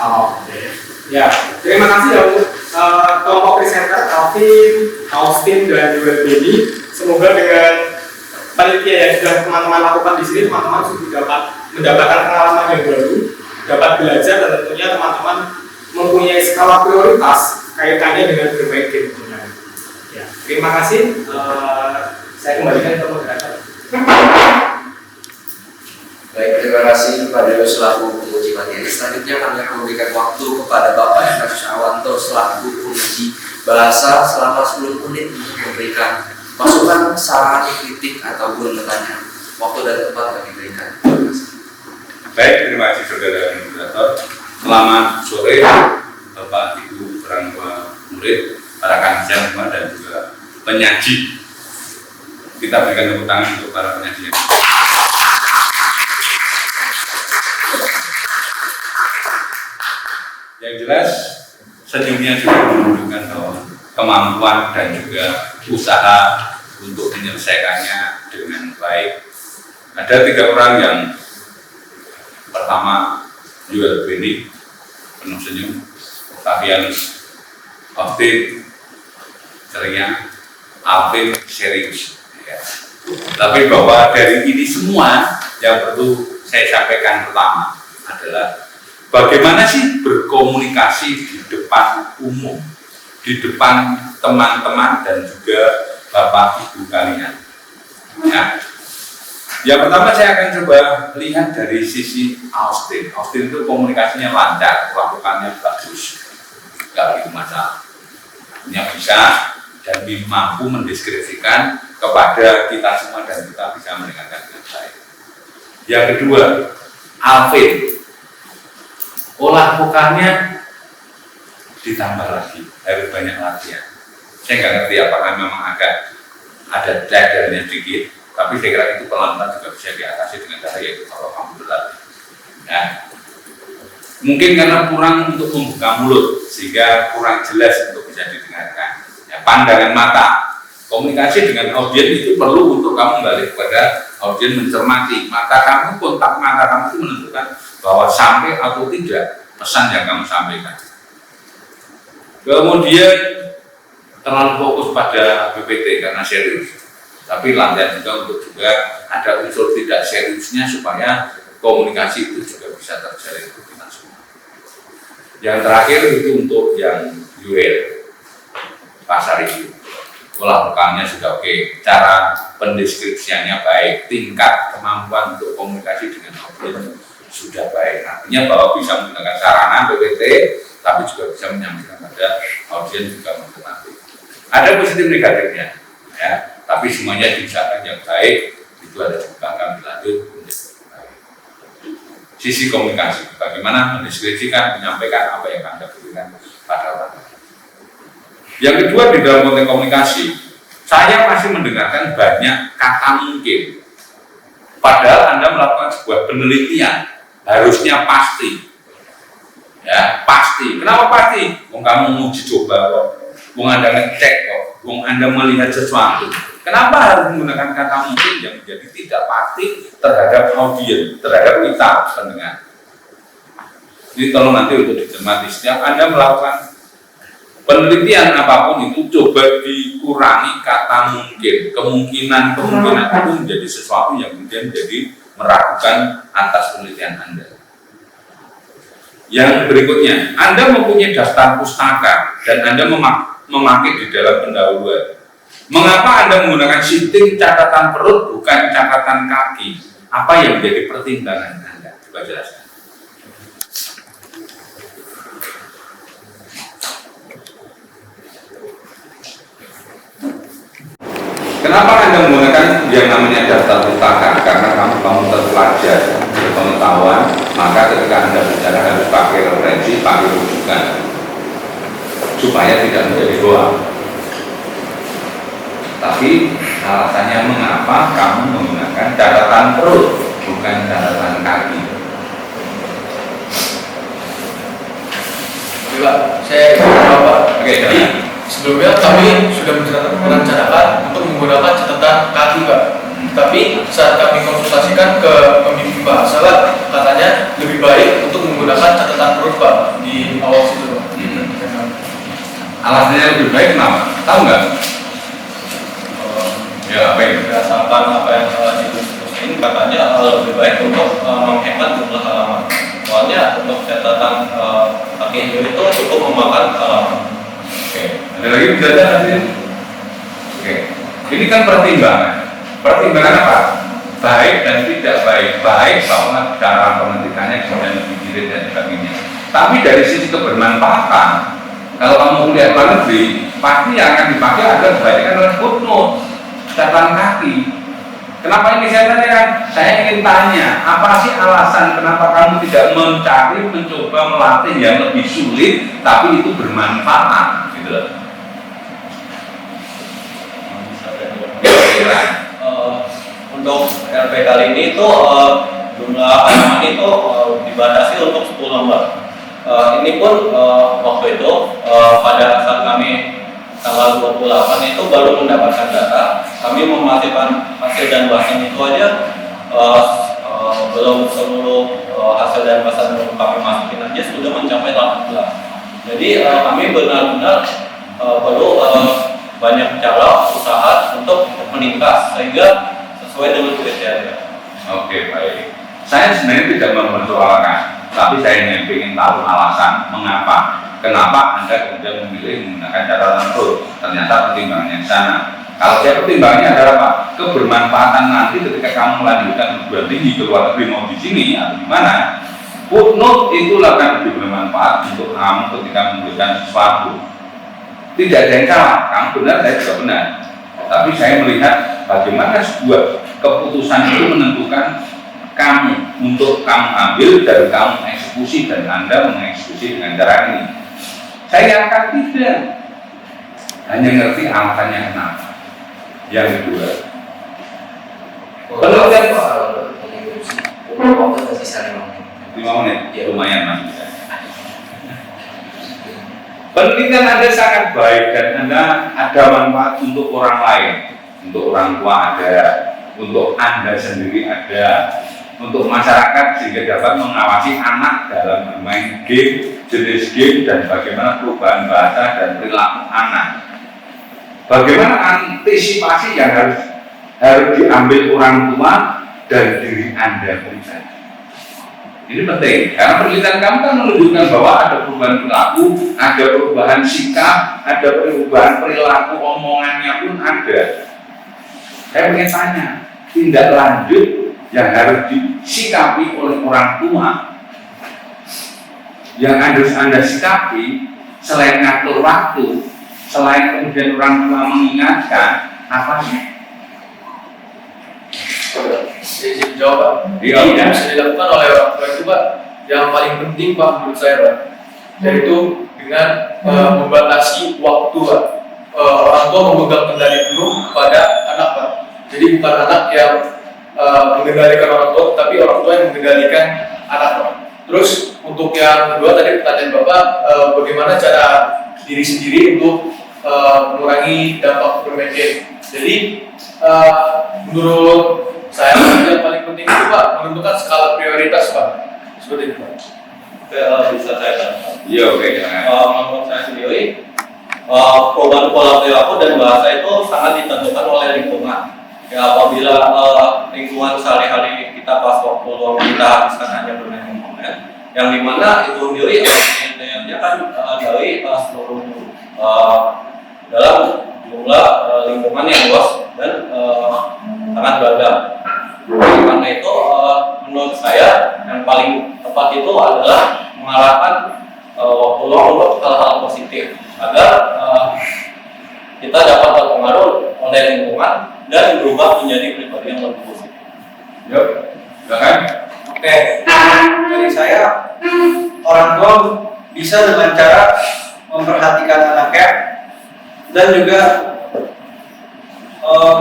Oke. Ya, terima kasih ya untuk kelompok presenter Alvin, Austin, dan juga Denny. Semoga dengan penelitian yang sudah teman-teman lakukan di sini, teman-teman sudah dapat mendapatkan pengalaman yang baru, dapat belajar, dan tentunya teman-teman mempunyai skala prioritas kaitannya dengan bermain game online. Ya, terima kasih. Saya kembalikan ke moderator. Baik, terima kasih kepada selaku penguji materi. Selanjutnya kami akan memberikan waktu kepada Bapak Ignatius Awanto selaku penguji bahasa selama 10 menit untuk memberikan masukan, saran, kritik, ataupun pertanyaan. Waktu dan tempat kami berikan. Terima kasih. Baik, terima kasih saudara moderator. Selamat sore Bapak, Ibu, orang tua murid, para kajian semua dan juga penyaji. Kita berikan tepuk tangan untuk para penyaji. Yang jelas senyumnya sudah menunjukkan bahwa kemampuan dan juga usaha untuk menyelesaikannya dengan baik. Ada 3 orang yang pertama Yuel Beni, penuh senyum, Fabian Austin ceria, Alvin serius. Ya. Tapi bahwa dari ini semua yang perlu saya sampaikan pertama adalah bagaimana sih berkomunikasi di depan umum, di depan teman-teman dan juga Bapak Ibu kalian. Ya. Yang pertama saya akan coba lihat dari sisi Austin. Austin itu komunikasinya lancar, melakukannya bagus, nggak begitu masalah. Yang bisa dan mampu mendeskripsikan kepada kita semua dan kita bisa mendengarkan dengan baik. Yang kedua, Alvin. Olah mukarnya ditambah lagi, harus banyak latihan. Saya nggak ngerti apakah memang agak ada cadarnya sedikit, tapi saya kira itu pelan-pelan juga bisa diatasi dengan cara yaitu kalau kamu berlatih. Nah, mungkin karena kurang untuk membuka mulut sehingga kurang jelas untuk bisa didengarkan. Ya, pandangan mata, komunikasi dengan audiens itu perlu untuk kamu balik kepada audiens mencermati mata kamu, kontak mata kamu itu menentukan bahwa sampai atau tidak pesan yang kamu sampaikan. Kemudian terlalu fokus pada PPT karena serius, tapi latihan juga untuk juga ada unsur tidak seriusnya supaya komunikasi itu juga bisa terjalin untuk kita semua. Yang terakhir itu untuk yang UL pasar itu, pola rekamnya sudah oke, cara pendeskripsiannya baik, tingkat kemampuan untuk komunikasi dengan audiens sudah baik. Artinya bahwa bisa menggunakan sarana PPT, tapi juga bisa menyampaikan pada audiens juga mengerti. Ada positif negatifnya, ya. tapi semuanya diusahakan yang baik, itu ada dikembangkan berlanjut menjadi baik. Sisi komunikasi, bagaimana mendeskripsikan, menyampaikan apa yang Anda berikan pada orang. Yang kedua, di dalam konteks komunikasi, saya masih mendengarkan banyak kata mungkin. Padahal Anda melakukan sebuah penelitian, harusnya pasti. Ya, pasti. Kenapa pasti? Kamu menguji coba kok. Anda ngecek kok. Anda melihat sesuatu. Kenapa harus menggunakan kata mungkin yang menjadi tidak pasti terhadap audiens, terhadap kita pendengar? Jadi tolong nanti untuk dicermati. Setiap Anda melakukan penelitian apapun itu, coba dikurangi kata mungkin. Kemungkinan itu menjadi sesuatu yang kemudian menjadi meragukan atas penelitian Anda. Yang berikutnya, Anda mempunyai daftar pustaka dan Anda memakai di dalam pendahuluan. Mengapa Anda menggunakan shifting catatan perut bukan catatan kaki? Apa yang menjadi pertimbangan Anda? Coba jelaskan. Kenapa Anda menggunakan yang namanya daftar pustaka? Karena kamu terpelajar, berpengetahuan, maka ketika Anda bicara harus pakai referensi, pakai rujukan, supaya tidak menjadi doang. Tapi alasannya mengapa kamu menggunakan catatan perut, bukan catatan kaki? Pak, saya jawab. Oke, jadi sebelumnya kami sudah merencanakan untuk menggunakan catatan kaki, Pak. Tapi saat kami konsultasikan ke pembimbing bahasa, Pak, katanya lebih baik untuk menggunakan catatan perut, Pak, di awal situ, Pak. Alasannya lebih baik kenapa? Tahu nggak? Ya, apa ini? Berdasarkan apa yang didiskusikan, katanya lebih baik untuk menghemat jumlah halaman. Soalnya untuk catatan kaki itu cukup memakan halaman. Oke, ada lagi penjelasan nanti? Oke, ini kan pertimbangan. Pertimbangan apa? Baik dan tidak baik. Baik bahwa cara penelitiannya kemudian lebih jilid dan sebagainya. Tapi dari sisi kebermanfaatan, kalau kamu kuliah luar negeri, pasti yang akan dipakai adalah kebanyakan oleh footnote, catatan kaki. Kenapa ini saya tanyakan? Saya ingin tanya, apa sih alasan kenapa kamu tidak mencari, mencoba melatih yang lebih sulit, tapi itu bermanfaat, gitu loh. Untuk LP kali ini itu jumlah halaman itu dibatasi untuk 10 lembar. Ini pun waktu itu pada saat kami tanggal 28 itu baru mendapatkan data. Kami memasukkan hasil dan bahasan itu aja belum seluruh hasil dan bahasan yang kami masukin aja sudah mencapai 18. Jadi kami benar-benar perlu banyak cara usaha untuk meningkat sehingga sesuai dengan kriteria. Oke, baik. Saya sebenarnya tidak mempersoalkan, tapi saya ingin tahu alasan mengapa. Kenapa Anda kemudian memilih menggunakan catatan perut? Ternyata pertimbangannya di sana. Kalau saya pertimbangannya adalah Pak, kebermanfaatan nanti ketika kamu melanjutkan perguruan tinggi ke luar negeri mau di sini atau di mana, footnote itu akan lebih bermanfaat untuk kamu ketika memberikan sesuatu. Tidak ada yang salah, kamu benar, saya juga benar. Tapi saya melihat bagaimana sebuah keputusan itu menentukan kamu untuk kamu ambil dan kamu eksekusi dan Anda mengeksekusi dengan cara ini. Saya akan tidak hanya ngerti alasannya kenapa. Yang kedua, penelitian waktu tersisa 5 menit, ya lumayan masih bisa. Penelitian Anda sangat baik dan Anda ada manfaat untuk orang lain, untuk orang tua ada, untuk Anda sendiri ada, untuk masyarakat sehingga dapat mengawasi anak dalam bermain game, jenis game dan bagaimana perubahan bahasa dan perilaku anak. Bagaimana antisipasi yang harus diambil orang tua dan diri Anda pribadi. Ini penting, karena penelitian kamu kan menunjukkan bahwa ada perubahan perilaku, ada perubahan sikap, ada perubahan perilaku, omongannya pun ada. Saya ingin tanya, tindak lanjut yang harus disikapi oleh orang tua, yang harus Anda sikapi, selain ngatur waktu, selain kemudian orang tua mengingatkan, apa sih? Saya izin jawab Pak. Iya, Ini iya. yang bisa dilakukan oleh orang tua itu Pak, yang paling penting Pak menurut saya Pak, yaitu dengan membatasi waktu Pak. Orang tua memegang kendali penuh kepada anak Pak. Jadi bukan anak yang mengendalikan orang tua, tapi orang tua yang mengendalikan anak Pak. Terus untuk yang kedua tadi pertanyaan Bapak, bagaimana cara diri sendiri untuk mengurangi dampak bermain game. Jadi menurut saya yang paling penting itu Pak menentukan skala prioritas Pak. Seperti itu Pak. Oke, bisa saya tanya. Iya, oke. Menurut saya sendiri, perubahan pola perilaku dan bahasa itu sangat ditentukan oleh lingkungan. Ya, apabila lingkungan sehari-hari kita pas waktu luang kita habiskan hanya bermain internet, yang dimana itu sendiri intinya kan dari seluruh dalam jumlah lingkungan yang luas dan sangat beragam. Karena itu menurut saya yang paling tepat itu adalah mengarahkan waktu luang untuk hal-hal positif agar kita dapat terpengaruh oleh lingkungan dan berubah menjadi pribadi yang lebih positif. Yuk, silakan. Oke, dari saya orang tua bisa dengan cara memperhatikan anaknya dan juga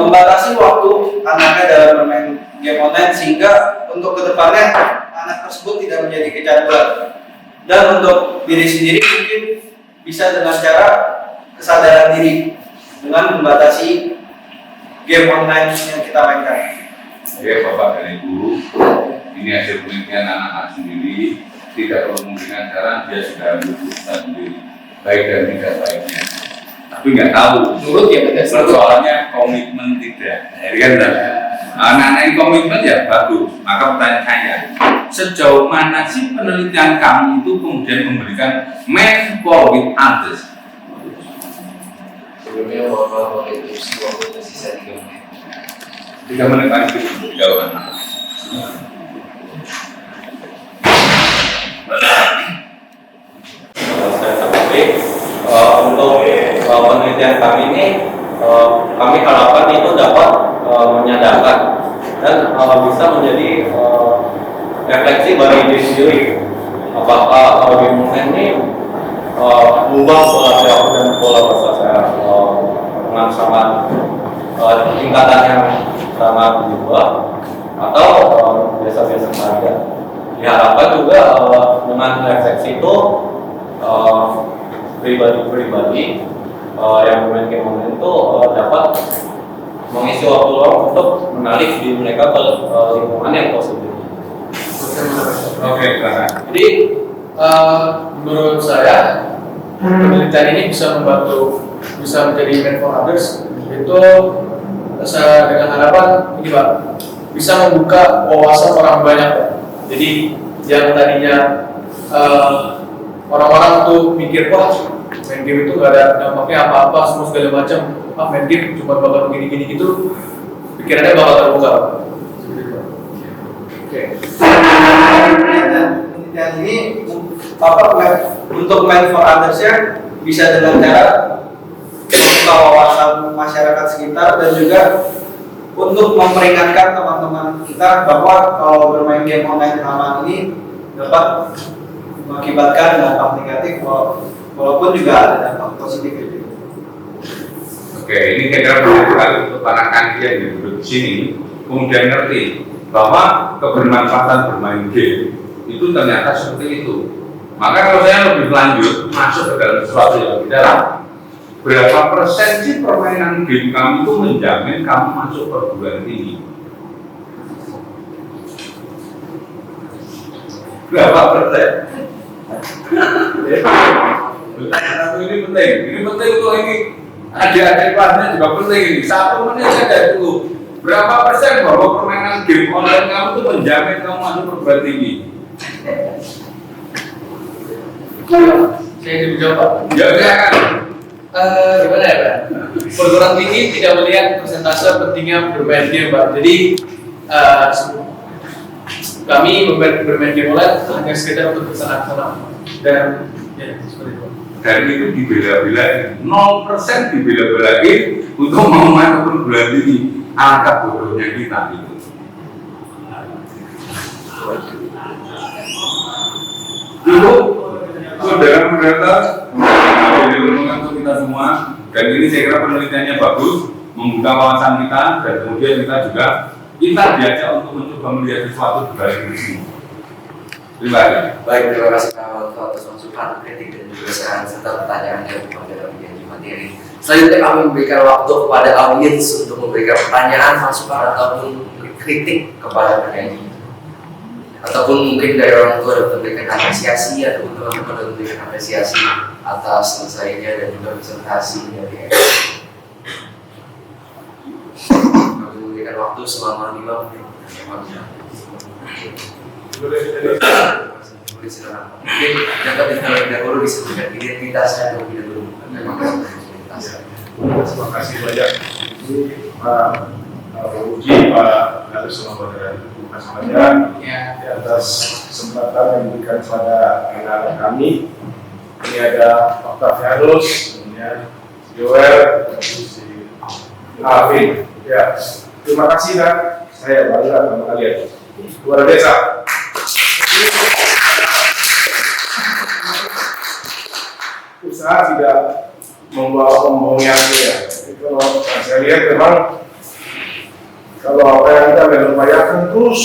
membatasi waktu anaknya dalam bermain game online sehingga untuk kedepannya anak tersebut tidak menjadi kecanduan. Dan untuk diri sendiri mungkin bisa dengan cara kesadaran diri dengan membatasi game online yang kita mainkan. Oke, Bapak dan Ibu, ini hasil penelitian anak-anak sendiri, tidak kemungkinan sekarang dia sudah memutuskan sendiri, baik dan tidak baiknya. Tapi nggak tahu. Menurut ya Soalnya komitmen tidak. Kan anak-anak yang komitmen ya bagus. Maka pertanyaan saya, sejauh mana sih penelitian kamu itu kemudian memberikan mentor with others? Sebelumnya mohon maaf pakai tips waktu tersisa 3 menit. 3 menit lagi untuk jawaban. Saya sendiri untuk penelitian kami ini kami harapkan itu dapat menyadarkan dan bisa menjadi refleksi bagi diri sendiri apakah game online ini mengubah pola perilaku dan pola bahasa saya dengan sangat tingkatan yang sangat berubah atau biasa-biasa saja. Diharapkan juga dengan refleksi itu pribadi-pribadi yang bermain game online itu dapat mengisi waktu luang untuk menarik diri mereka ke lingkungan yang positif. Oke, silakan. Jadi menurut saya penelitian ini bisa membantu, bisa menjadi mentor others. Itu saya dengan harapan ini Pak, bisa membuka wawasan orang banyak Pak. Jadi yang tadinya orang-orang tuh mikir wah main game itu nggak ada dampaknya apa-apa semua segala macam, main game cuma bakal begini-gini gitu, pikirannya bakal terbuka. Oke. Dan ini untuk main for others ya bisa dengan cara membuka wawasan masyarakat sekitar dan juga untuk memperingatkan teman-teman kita bahwa kalau bermain game online kelamaan ini dapat mengakibatkan dampak negatif walaupun juga ada dampak positif itu. Oke, ini saya kira penting sekali untuk para kandidat yang duduk di sini kemudian ngerti bahwa kebermanfaatan bermain game itu ternyata seperti itu. Maka kalau saya lebih lanjut masuk ke dalam sesuatu yang lebih dalam, berapa persen sih permainan game kamu itu menjamin kamu masuk perguruan tinggi? Berapa persen? Ini penting untuk ini. Adik-adik kelasnya juga penting ini. 1 menit saja dulu. Berapa persen bahwa permainan game online kamu itu menjamin kamu masuk perguruan tinggi? Saya dijawab Pak. Ya, silakan. Gimana ya Pak? Perguruan tinggi tidak melihat persentase pentingnya bermain game Pak. Jadi kami bermain game online hanya sekedar untuk kesenangan dan ya seperti itu. Dan itu dibela-belain, 0% dibela-belain untuk mau masuk perguruan tinggi. Alangkah bodohnya kita itu. Itu saudara moderator untuk kita semua, dan ini saya kira penelitiannya bagus, membuka wawasan kita, dan kemudian kita juga diajak untuk mencoba melihat sesuatu dari sini. Terima kasih. Baik, terima kasih Pak Walto atas masukan, kritik dan juga saran serta pertanyaannya kepada janji materi. Selanjutnya kami memberikan waktu kepada audiens untuk memberikan pertanyaan, masukan ataupun kritik kepada penyanyi. Ataupun mungkin dari orang tua dapat memberikan apresiasi ataupun teman-teman dapat memberikan apresiasi atas selesainya dan juga presentasi dari kami memberikan waktu selama 5 menit. Boleh silakan. Mungkin dapat terlebih dahulu disebutkan identitasnya terlebih dahulu. Terima kasih banyak Pak Uji, Pak Gatot Sumawara, terima kasih banyak di atas kesempatan yang diberikan kepada anak-anak kami. Ini ada Octavianus, kemudian Joel, si Alvin. Ya, terima kasih dan saya bangga sama kalian. Luar biasa. Usaha tidak membawa pembohongan ya. Kalau saya lihat memang kalau apa yang kita upayakan terus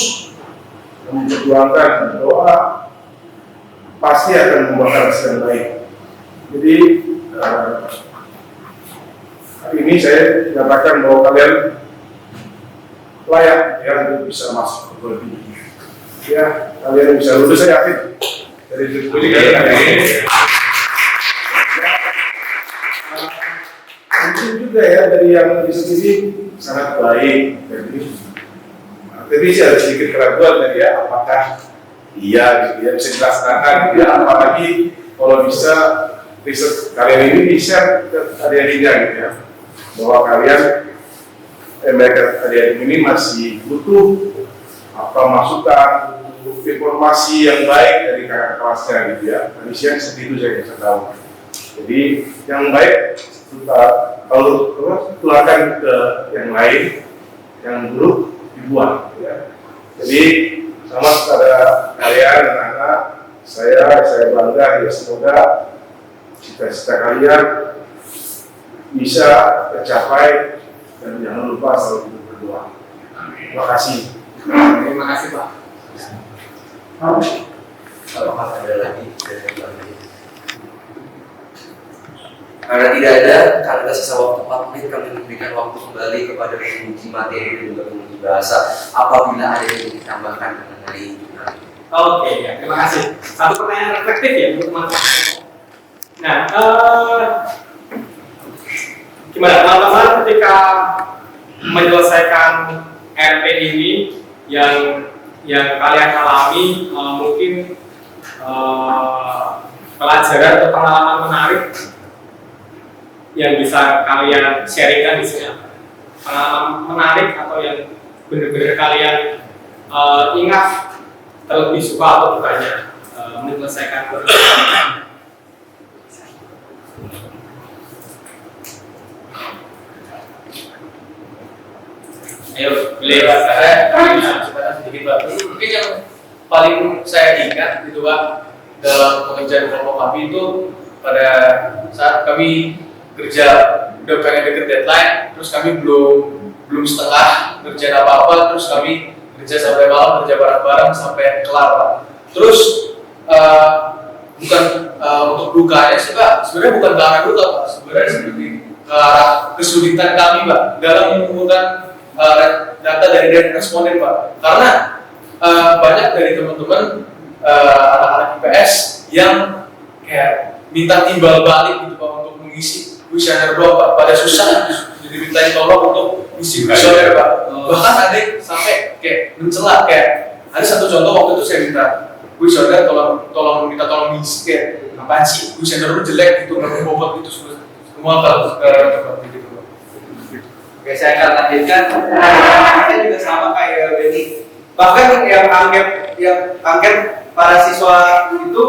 memperjuangkan doa pasti akan membawa hasil yang baik. Jadi hari ini saya nyatakan bahwa kalian layak ya untuk bisa masuk ke Golbi. Ya, kalian bisa lulus, saya yakin. Dari diskusi kalian. Mungkin juga ya dari yang diskusi sangat baik. Jadi sih ada sedikit keraguan dari ya, apakah iya dia bisa dilaksanakan ya, apalagi kalau bisa riset kalian ini bisa adik-adiknya gitu ya, bahwa kalian mereka adik-adik ini masih butuh apa masukan, informasi yang baik dari kakak kelasnya gitu ya. Tadi siang seperti itu saya tahu. Jadi yang baik kalau tularkan ke yang lain, yang buruk dibuang. Ya. Jadi sama kepada kalian anak-anak, saya bangga ya, semoga cita-cita kalian bisa tercapai dan jangan lupa selalu berdoa. Terima kasih. Terima kasih Pak. Kalau ada lagi karena tidak ada, karena sisa waktu 4 menit kami memberikan waktu kembali kepada penguji materi dan juga penguji bahasa apabila ada yang ingin ditambahkan mengenai itu. Oke, ya, terima kasih. Satu pertanyaan reflektif ya untuk teman-teman. Nah, gimana teman-teman ketika menyelesaikan RP ini yang kalian alami, mungkin pelajaran atau pengalaman menarik yang bisa kalian sharingkan di sini, pengalaman menarik atau yang benar-benar kalian ingat terlebih suka atau dukanya menyelesaikan pekerjaan. Ayo, beliau saya sedikit Pak. Mungkin yang paling saya ingat gitu Pak dalam pengerjaan kelompok kami itu pada saat kami kerja udah pengen deket deadline, terus kami belum setengah kerjaan apa-apa, terus kami kerja sampai malam, kerja bareng-bareng sampai kelar Pak. Terus bukan untuk dukanya sih Pak, sebenarnya bukan ke arah duka Pak, sebenarnya seperti ke arah kesulitan kami Pak dalam mengumpulkan data dari responden Pak, karena banyak dari teman-teman anak-anak IPS yang kayak minta timbal balik gitu Pak untuk mengisi kuesioner doang Pak, pada susah jadi mintain tolong untuk isi kuesioner Pak. Bahkan ada yang sampai kayak mencela, kayak ada satu contoh waktu itu saya minta kuesioner tolong minta tolong ngisi, kayak apaan sih kuesioner lu jelek gitu, nggak berbobot gitu semua kalau gitu. Oke, saya akan lanjutkan. Kita juga sama kayak Benny. Bahkan yang angket para siswa itu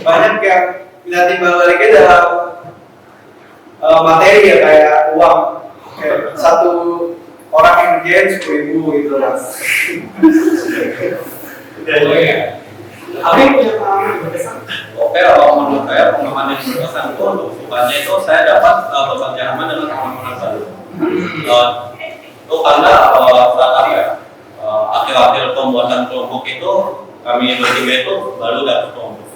banyak yang minta timbal baliknya dalam materi ya, kayak uang. Kayak satu orang yang ngerjain 10.000 gitu lah. Ya. Tapi punya pengalaman berkesan. Oke, menurut saya pengalaman yang berkesan itu untuk bukannya itu saya dapat bekerja sama dengan teman-teman baru. Itu karena saat apa ya? Akhir-akhir pembuatan kelompok itu kami bertiga itu baru dapat kelompok.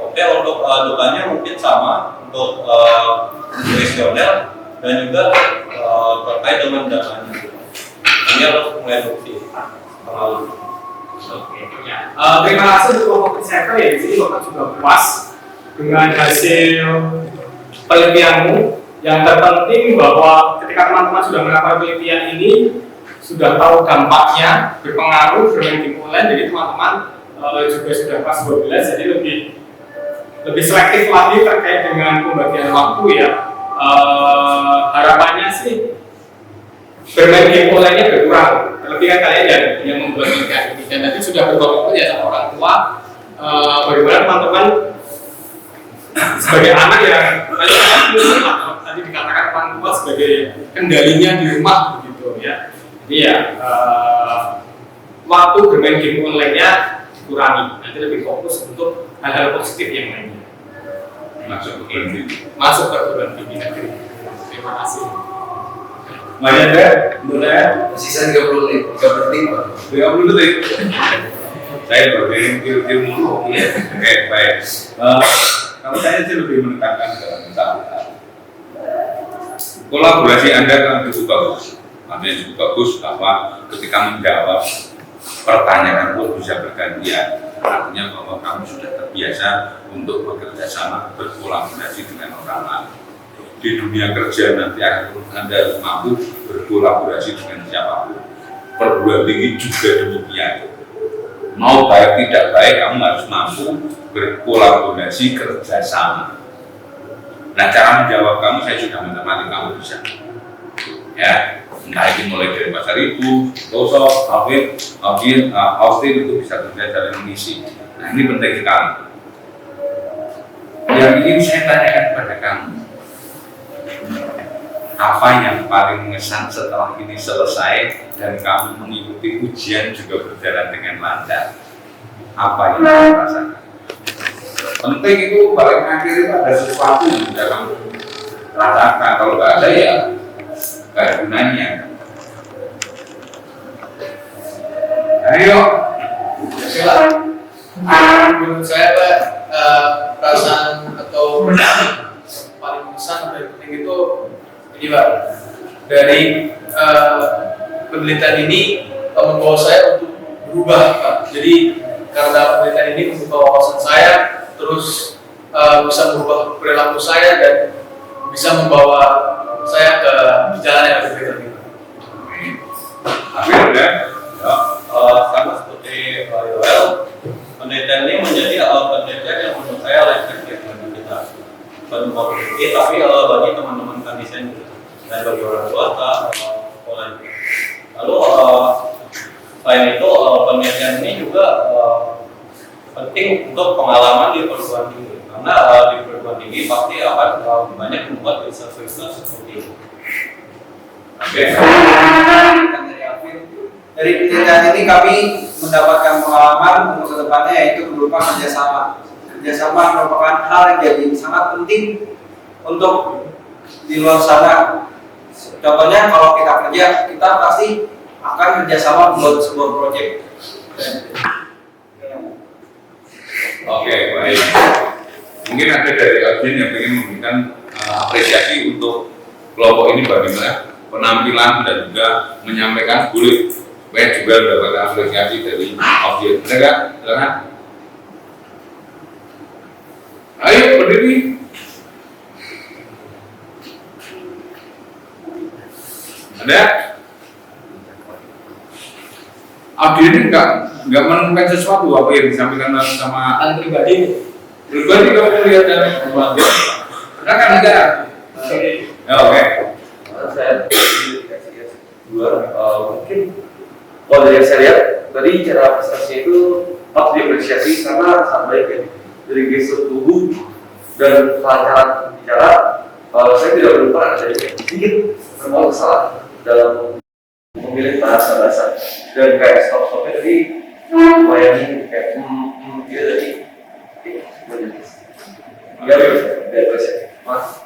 Oke, untuk dukanya mungkin sama untuk kuesioner dan juga terkait dengan datanya. Ini harus mengadopsi pengalaman. Terima kasih untuk kelompok researcher ya, di sini Bapak juga puas dengan hasil penelitianmu. Yang terpenting bahwa ketika teman-teman sudah melakukan penelitian ini sudah tahu dampaknya berpengaruh bermain game online, jadi teman-teman juga sudah kelas 12, jadi lebih selektif lagi terkait dengan pembagian waktu ya. Harapannya sih bermain game online-nya berkurang. Terlebih kan kalian yang membuat penelitian ini dan nanti sudah berkomitmen ya sama orang tua. Bagaimana teman-teman sebagai anak yang tadi dikatakan orang tua sebagai kendalinya di rumah begitu ya. Jadi ya waktu bermain game online-nya dikurangi. Nanti lebih fokus untuk hal-hal positif yang lainnya. Masuk ke Perguruan tinggi negeri. Terima kasih. Banyak ya, mulai Sisa 30 menit, 30 detik. Saya berpikir mulu. Oke, baik. Kalau saya sih lebih menekankan dalam satu hal. Kolaborasi Anda kan cukup bagus. Artinya cukup bagus bahwa ketika menjawab pertanyaan pun bisa bergantian. Artinya bahwa kamu sudah terbiasa untuk bekerja sama, berkolaborasi dengan orang lain. Di dunia kerja nanti Anda mampu berkolaborasi dengan siapapun. Perguruan tinggi juga demikian. Mau baik tidak baik, kamu harus mampu berkolaborasi kerjasama. Nah, cara menjawab kamu saya sudah menemani kamu bisa. Ya, entah itu mulai dari pasar ibu, Tosok, Austin itu bisa kerja dalam mengisi. Nah, ini penting sekali. Yang ingin saya tanyakan kepada kamu, apa yang paling mengesan setelah ini selesai dan kamu mengikuti ujian juga berjalan dengan lancar? Apa yang kamu rasakan? Penting itu paling akhir itu ada sesuatu yang bisa kamu rasakan. Kalau nggak ada ya nggak ada gunanya. Ayo. Silakan. Menurut saya Pak, perasaan atau paling besar dan penting itu ini Pak, dari penelitian ini membawa saya untuk berubah Pak. Jadi karena penelitian ini membuka wawasan saya, terus bisa merubah perilaku saya dan bisa membawa saya ke jalan yang lebih baik. Amin ya. Sama seperti Yoel, penelitian ini menjadi penelitian yang menurut saya refleksif bagi kita. Bukan tapi bagi teman-teman kandisen dan bagi orang tua online. Lalu selain itu penelitian ini juga penting untuk pengalaman di perguruan tinggi, karena di perguruan tinggi pasti akan banyak membuat riset-riset seperti itu. Oke. Dari penelitian ini kami mendapatkan pengalaman untuk kedepannya yaitu berupa kerjasama. Kerjasama merupakan hal yang jadi sangat penting untuk di luar sana. Contohnya kalau kita kerja, kita pasti akan kerjasama buat sebuah proyek. Oke, baik. Mungkin ada dari audiens yang ingin memberikan apresiasi untuk kelompok ini bagaimana penampilan dan juga menyampaikan boleh. Saya juga mendapatkan apresiasi dari audiens. Mereka, silakan. Ayo berdiri. Ada? Audiens ini nggak menemukan sesuatu apa yang disampaikan sama pribadi. Pribadi kamu lihat dan keluarga. Silakan ada. Ya, oke. Saya dua mungkin kalau dari yang saya lihat tadi cara prestasinya itu harus diapresiasi karena sangat baik ya, dari gestur tubuh dan kelancaran bicara. Saya tidak melupakan ada sedikit terlalu salah dalam memilih bahasa dan kayak stop-stopnya tadi lumayan ini kayak gitu tadi. Ya, biar Mas.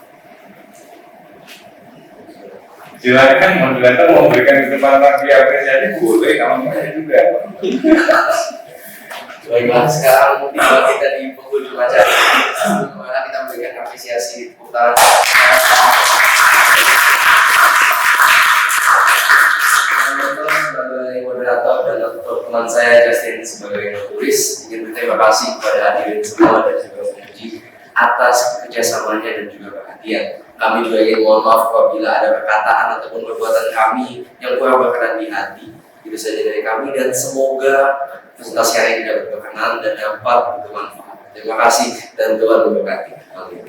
Silakan moderator mau memberikan kesempatan apresiasi boleh, kalau enggak juga. Baiklah, sekarang tiba kita di penghujung acara. Bagaimana kita memberikan apresiasi tepuk tangan. Sebagai moderator dan teman saya Justin sebagai notulis, ingin berterima kasih kepada hadirin semua dan juga Fuji atas kerjasamanya dan juga perhatian. Kami juga ingin mohon maaf apabila ada perkataan ataupun perbuatan kami yang kurang berkenan di hati. Itu saja dari kami dan semoga presentasi hari ini dapat berkenan dan dapat bermanfaat. Terima kasih dan Tuhan memberkati. Amin.